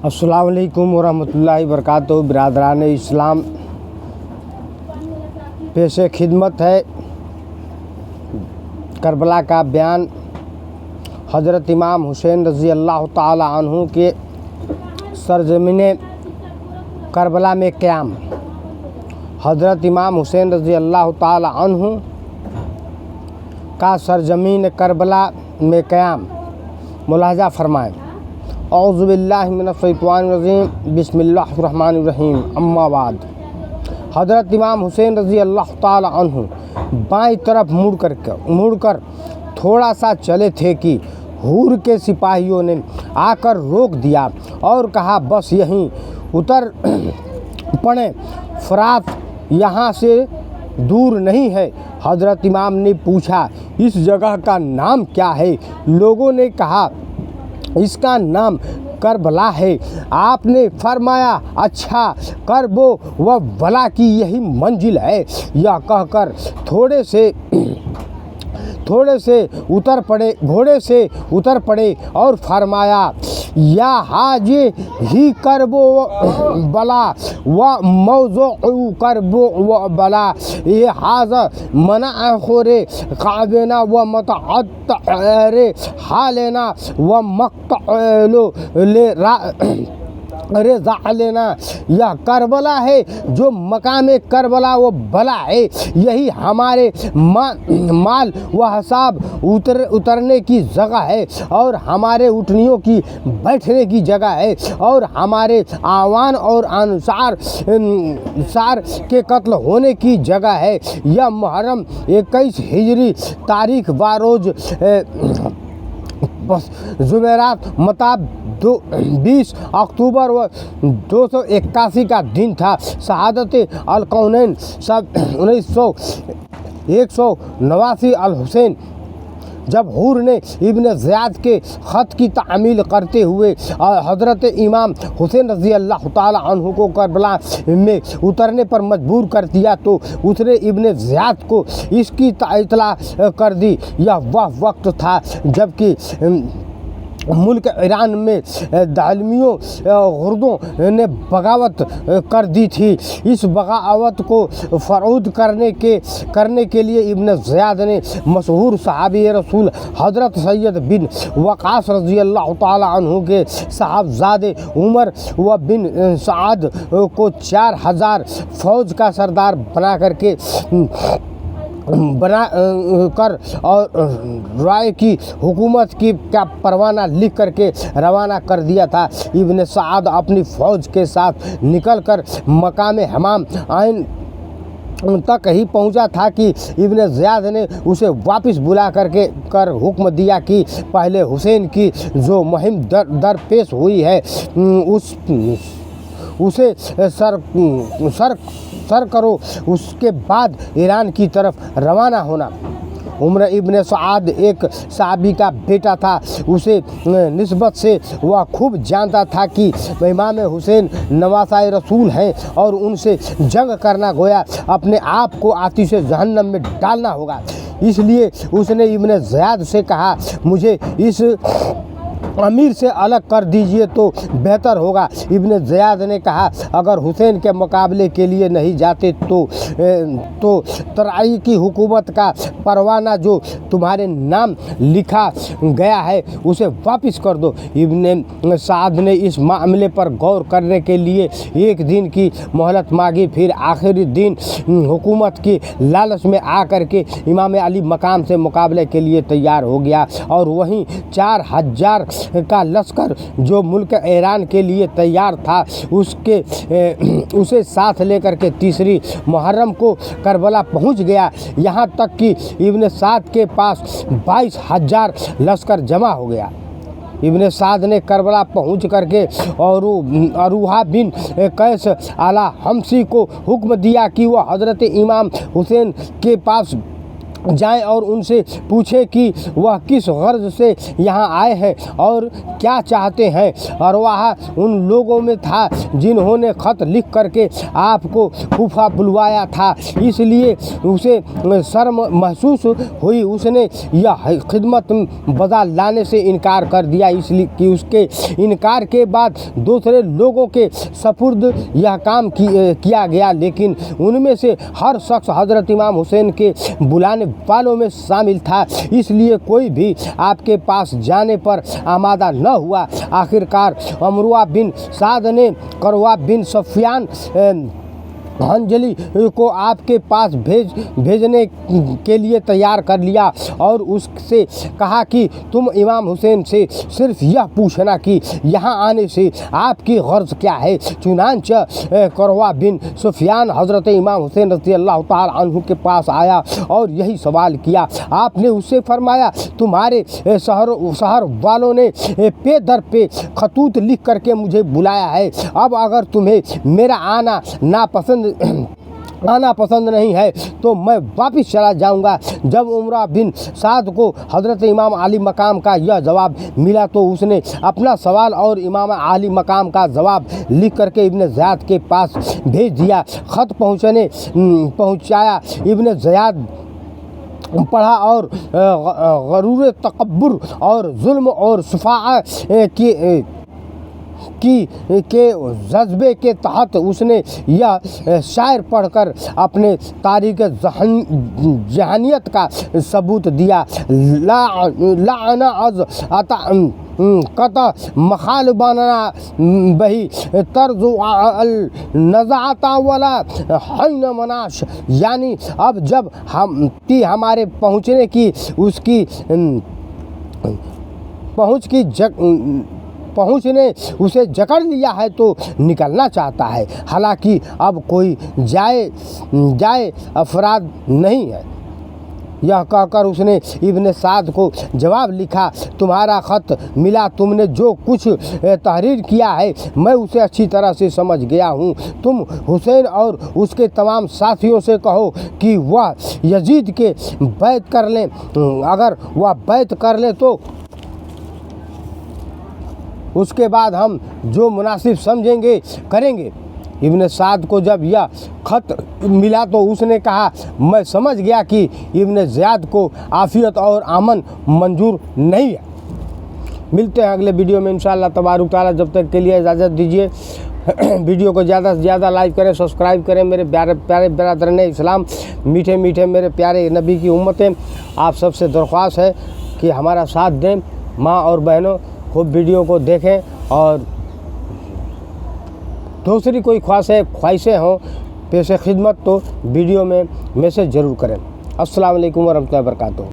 अस्सलाम वालेकुम वरहमतुल्लाहि वबरकातुहू। बिरादरान इस्लाम, पेशे खिदमत है करबला का बयान। हज़रत इमाम हुसैन रज़ी अल्लाह ताला अन्हु के सरज़मीने करबला में क़याम। हज़रत इमाम हुसैन रज़ी अल्लाह ताला अन्हु का सरज़मीन करबला में क़याम मुलाहज़ा फरमाएँ। औज़ु बिल्लाहि मिनश्शैतानिर्रजीम, बिस्मिल्लाहिर्रहमानिर्रहीम, अम्मा बाद। हज़रत इमाम हुसैन रज़ी अल्लाह ताला अन्हु बाईं तरफ मुड़कर थोड़ा सा चले थे कि हूर के सिपाहियों ने आकर रोक दिया और कहा, बस यहीं उतर पड़े, फ़रात यहाँ से दूर नहीं है। हज़रत इमाम ने पूछा, इस जगह का नाम क्या है? लोगों ने कहा, इसका नाम करबला है। आपने फरमाया, अच्छा, करबो व भला की यही मंजिल है। यह कहकर थोड़े से घोड़े से उतर पड़े और फरमाया, या हाजी ही करबो बला व मौजू करबो व बला, ये हाज मना खोरे काबेना व मतअत्तरे हालेना व मक्तलो ले लेना। यह करबला है, जो मकाम करबला वो भला है। यही हमारे माल व हिसाब उतरने की जगह है और हमारे उठनियों की बैठने की जगह है और हमारे आवान और अनुसार के कत्ल होने की जगह है। यह मुहर्रम 21 हिजरी तारीख बारोज जुमेरात मताब 20 अक्टूबर व 281 का दिन था। शहादत अल-कौनैन सब 189 अल हुसैन। जब हूर ने इब्न ज़ियाद के ख़त की तामील करते हुए हज़रत इमाम हुसैन रज़ी अल्लाह ताला अन्हु को करबला में उतरने पर मजबूर कर दिया तो उसने इब्न ज़ियाद को इसकी इत्तला कर दी। यह वह वक्त था जबकि मुल्क ईरान में दालमियों गुर्दों ने बगावत कर दी थी। इस बगावत को फ़रोद करने के लिए इब्न ज़ियाद ने मशहूर सहाबी रसूल हज़रत सैयद बिन वक़ास रज़ी अल्लाह ताला अन्हु के साहबजादे उमर व बिन साद को 4000 फ़ौज का सरदार बना कर और राय की हुकूमत की का परवाना लिख करके रवाना कर दिया था। इब्न साद अपनी फ़ौज के साथ निकलकर मकाम हमाम आइन तक ही पहुंचा था कि इब्न ज़ियाद ने उसे वापस बुला कर हुक्म दिया कि पहले हुसैन की जो मुहिम दरपेश हुई है उसे सर करो, उसके बाद ईरान की तरफ रवाना होना। उमर इब्न साद एक साहबी का बेटा था। उसे निस्बत से वह खूब जानता था कि इमाम हुसैन नवासाए रसूल हैं और उनसे जंग करना गोया अपने आप को आतिश जहन्नम में डालना होगा। इसलिए उसने इब्न ज़ियाद से कहा, मुझे इस अमीर से अलग कर दीजिए तो बेहतर होगा। इब्न ज़ियाद ने कहा, अगर हुसैन के मुकाबले के लिए नहीं जाते तो तराई की हुकूमत का परवाना जो तुम्हारे नाम लिखा गया है उसे वापस कर दो। इब्न साद ने इस मामले पर गौर करने के लिए एक दिन की मोहलत मांगी। फिर आखिरी दिन हुकूमत की लालच में आकर के इमाम अली मकाम से मुकाबले के लिए तैयार हो गया और वहीं 4000 का लश्कर जो मुल्क ईरान के लिए तैयार था उसे साथ लेकर के 3 मुहर्रम को करबला पहुंच गया। यहाँ तक कि इब्न साद के पास 22,000 लश्कर जमा हो गया। इब्न साद ने करबला पहुंच करके और अरूहा बिन कैस आला हमसी को हुक्म दिया कि वह हज़रत इमाम हुसैन के पास जाएं और उनसे पूछें कि वह किस गर्ज से यहाँ आए हैं और क्या चाहते हैं। और वह उन लोगों में था जिन्होंने ख़त लिख करके आपको खुफा बुलवाया था, इसलिए उसे शर्म महसूस हुई। उसने यह खिदमत बदला लाने से इनकार कर दिया, इसलिए कि उसके इनकार के बाद दूसरे लोगों के सपुर्द यह काम किया गया, लेकिन उनमें से हर शख्स हज़रत इमाम हुसैन के बुलाने वालों में शामिल था, इसलिए कोई भी आपके पास जाने पर आमादा न हुआ। आखिरकार अमरुआ बिन साद ने करवा बिन सफियान अंजलि को आपके पास भेजने के लिए तैयार कर लिया और उससे कहा कि तुम इमाम हुसैन से सिर्फ यह पूछना कि यहाँ आने से आपकी गर्ज क्या है। चुनांचे करवा बिन सुफियान हज़रत इमाम हुसैन रज़ी अल्लाह ताला अन्हु के पास आया और यही सवाल किया। आपने उससे फरमाया, तुम्हारे शहर वालों ने पे दर पे खतूत लिख करके मुझे बुलाया है। अब अगर तुम्हें मेरा आना पसंद नहीं है तो मैं वापस चला जाऊंगा। जब उमरा बिन साद को हज़रत इमाम अली मकाम का यह जवाब मिला तो उसने अपना सवाल और इमाम अली मकाम का जवाब लिख करके इब्न ज़ियाद के पास भेज दिया। ख़त पहुँचाया। इब्न ज़ियाद पढ़ा और गरूर तकब्बुर और जुल्म और सुफ़ा के जज्बे के तहत उसने यह शायर पढ़कर अपने तारीख जहानियत का सबूत दिया। लाना अज अता कता मखालबाना बही तर्ज नज़ाता वाला हैन मनाश, यानी अब जब हमारे पहुँचने की उसकी पहुँच ने उसे जकड़ लिया है तो निकलना चाहता है। हालांकि अब कोई जाए अफराद नहीं है। यह कहकर उसने इब्न साद को जवाब लिखा, तुम्हारा ख़त मिला, तुमने जो कुछ तहरीर किया है मैं उसे अच्छी तरह से समझ गया हूँ। तुम हुसैन और उसके तमाम साथियों से कहो कि वह यजीद के बैत कर लें। अगर वह बैत कर ले तो उसके बाद हम जो मुनासिब समझेंगे करेंगे। इब्न साद को जब यह ख़त मिला तो उसने कहा, मैं समझ गया कि इब्न ज़ियाद को आफ़ियत और अमन मंजूर नहीं है। मिलते हैं अगले वीडियो में इंशाअल्लाह तबारुक ताला। जब तक के लिए इजाज़त दीजिए। वीडियो को ज़्यादा से ज़्यादा लाइक करें, सब्सक्राइब करें। मेरे प्यारे बरादरान इस्लाम, मीठे मीठे मेरे प्यारे नबी की उम्मतें, आप सबसे दरख्वास्त है कि हमारा साथ दें। माँ और बहनों, खूब वीडियो को देखें और दूसरी कोई ख्वाहिशें हों पेश खिदमत तो वीडियो में मैसेज ज़रूर करें। अस्सलाम वालेकुम वरहमतुल्लाहि वबरकातुहू।